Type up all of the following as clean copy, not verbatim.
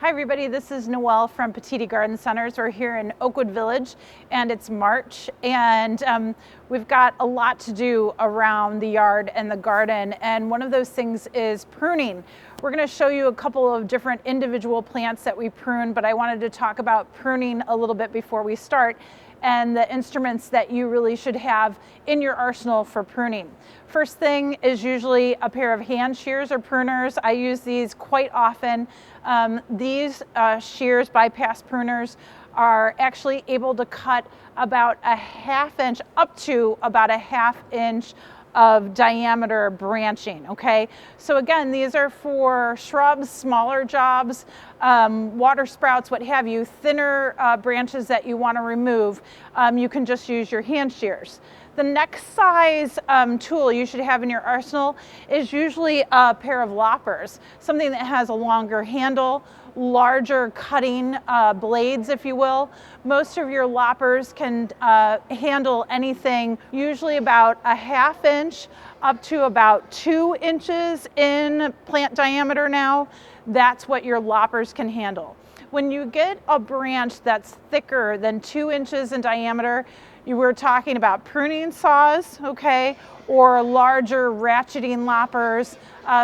Hi everybody, this is Noelle from Petitti Garden Centers. We're here in Oakwood Village and it's March and we've got a lot to do around the yard and the garden, and one of those things is pruning. We're going to show you a couple of different individual plants that we prune, but I wanted to talk about pruning a little bit before we start and the instruments that you really should have in your arsenal for pruning. First thing is usually a pair of hand shears or pruners. I use these quite often. These shears, bypass pruners, are actually able to cut about a ½ inch up to about a ½ inch of diameter branching, okay? So again, these are for shrubs, smaller jobs, water sprouts, what have you, thinner branches that you want to remove. You can just use your hand shears. The next size tool you should have in your arsenal is usually a pair of loppers, something that has a longer handle, larger cutting blades, if you will. Most of your loppers can handle anything usually about a ½ inch up to about 2 inches in plant diameter now. That's what your loppers can handle. When you get a branch that's thicker than 2 inches in diameter, you were talking about pruning saws, okay, or larger ratcheting loppers,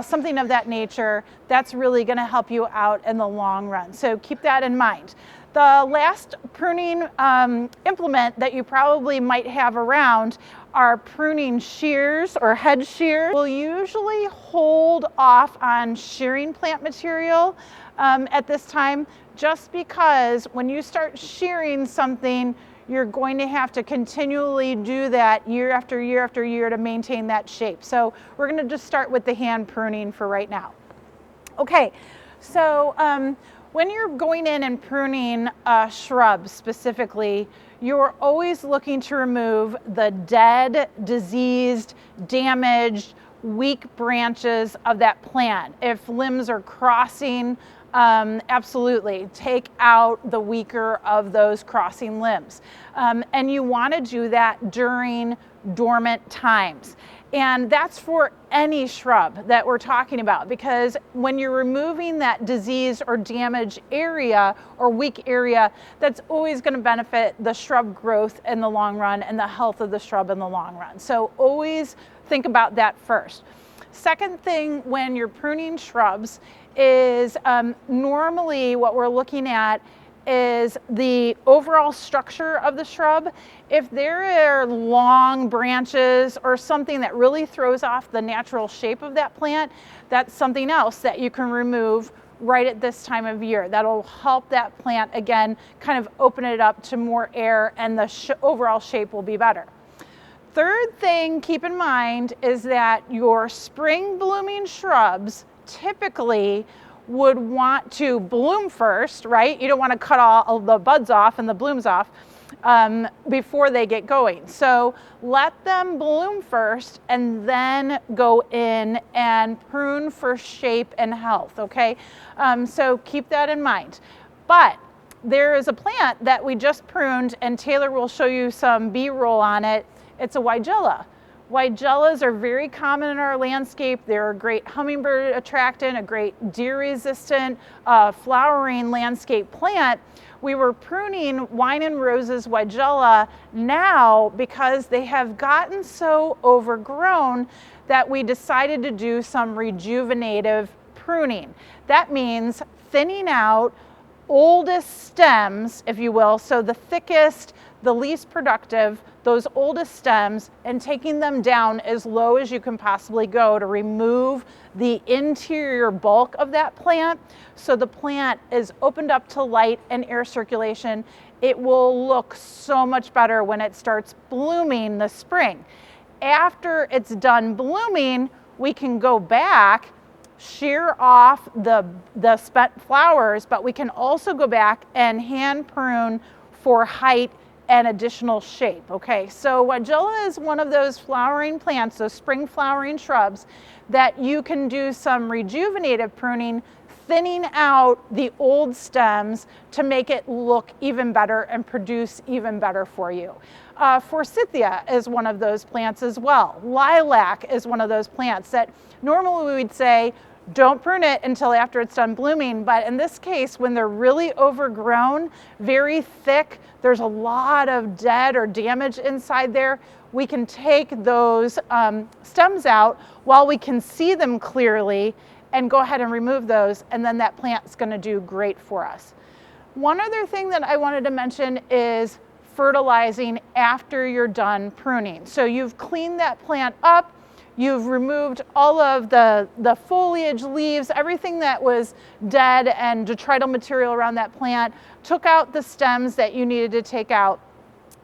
something of that nature. That's really going to help you out in the long run. So keep that in mind. The last pruning implement that you probably might have around are pruning shears or head shears. We'll usually hold off on shearing plant material at this time, just because when you start shearing something, you're going to have to continually do that year after year after year to maintain that shape. So we're going to just start with the hand pruning for right now. Okay, so when you're going in and pruning shrubs specifically, you're always looking to remove the dead, diseased, damaged, weak branches of that plant. If limbs are crossing, absolutely take out the weaker of those crossing limbs. And you want to do that during dormant times. And that's for any shrub that we're talking about, because when you're removing that disease or damaged area or weak area, that's always going to benefit the shrub growth in the long run and the health of the shrub in the long run. So always think about that first. Second thing when you're pruning shrubs is normally what we're looking at is the overall structure of the shrub. If there are long branches or something that really throws off the natural shape of that plant, that's something else that you can remove right at this time of year. That'll help that plant, again, kind of open it up to more air, and the overall shape will be better. Third thing, keep in mind, is that your spring blooming shrubs typically would want to bloom first, right? You don't want to cut all the buds off and the blooms off before they get going. So let them bloom first and then go in and prune for shape and health, okay? So keep that in mind. But there is a plant that we just pruned, and Taylor will show you some B-roll on it. It's a Weigela. Weigelas are very common in our landscape. They're a great hummingbird attractant, a great deer resistant flowering landscape plant. We were pruning Wine and Roses Weigela now because they have gotten so overgrown that we decided to do some rejuvenative pruning. That means thinning out oldest stems, if you will, so the thickest, the least productive, those oldest stems, and taking them down as low as you can possibly go to remove the interior bulk of that plant, so the plant is opened up to light and air circulation. It will look so much better when it starts blooming this spring. After it's done blooming, we can go back, shear off the spent flowers, but we can also go back and hand prune for height and additional shape, okay? So Weigela is one of those flowering plants, those spring flowering shrubs, that you can do some rejuvenative pruning, thinning out the old stems to make it look even better and produce even better for you. Forsythia is one of those plants as well. Lilac is one of those plants that normally we would say don't prune it until after it's done blooming. But in this case, when they're really overgrown, very thick, there's a lot of dead or damage inside there, we can take those stems out while we can see them clearly and go ahead and remove those, and then that plant's gonna do great for us. One other thing that I wanted to mention is fertilizing after you're done pruning. So you've cleaned that plant up, you've removed all of the foliage, leaves, everything that was dead and detrital material around that plant, took out the stems that you needed to take out.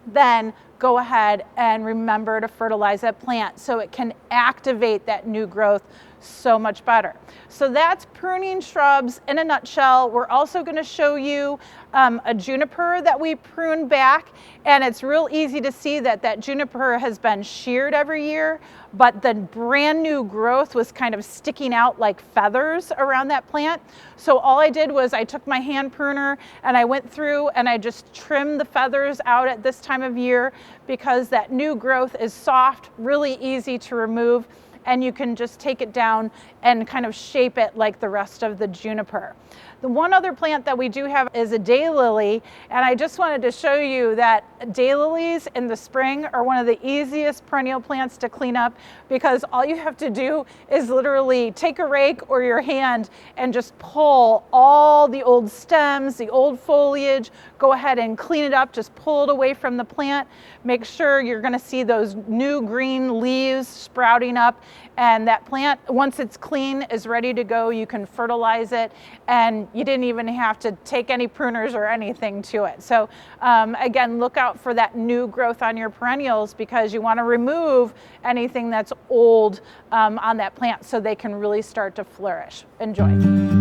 Then go ahead and remember to fertilize that plant so it can activate that new growth so much better. So that's pruning shrubs in a nutshell. We're also going to show you a juniper that we prune back, and it's real easy to see that that juniper has been sheared every year, but the brand new growth was kind of sticking out like feathers around that plant. So all I did was I took my hand pruner and I went through and I just trimmed the feathers out at this time of year, because that new growth is soft, really easy to remove, and you can just take it down and kind of shape it like the rest of the juniper. The one other plant that we do have is a daylily, and I just wanted to show you that daylilies in the spring are one of the easiest perennial plants to clean up, because all you have to do is literally take a rake or your hand and just pull all the old stems, the old foliage, go ahead and clean it up, just pull it away from the plant. Make sure you're gonna see those new green leaves sprouting up, and that plant, once it's clean, is ready to go. You can fertilize it, and you didn't even have to take any pruners or anything to it. So again, look out for that new growth on your perennials, because you want to remove anything that's old on that plant so they can really start to flourish. Enjoy.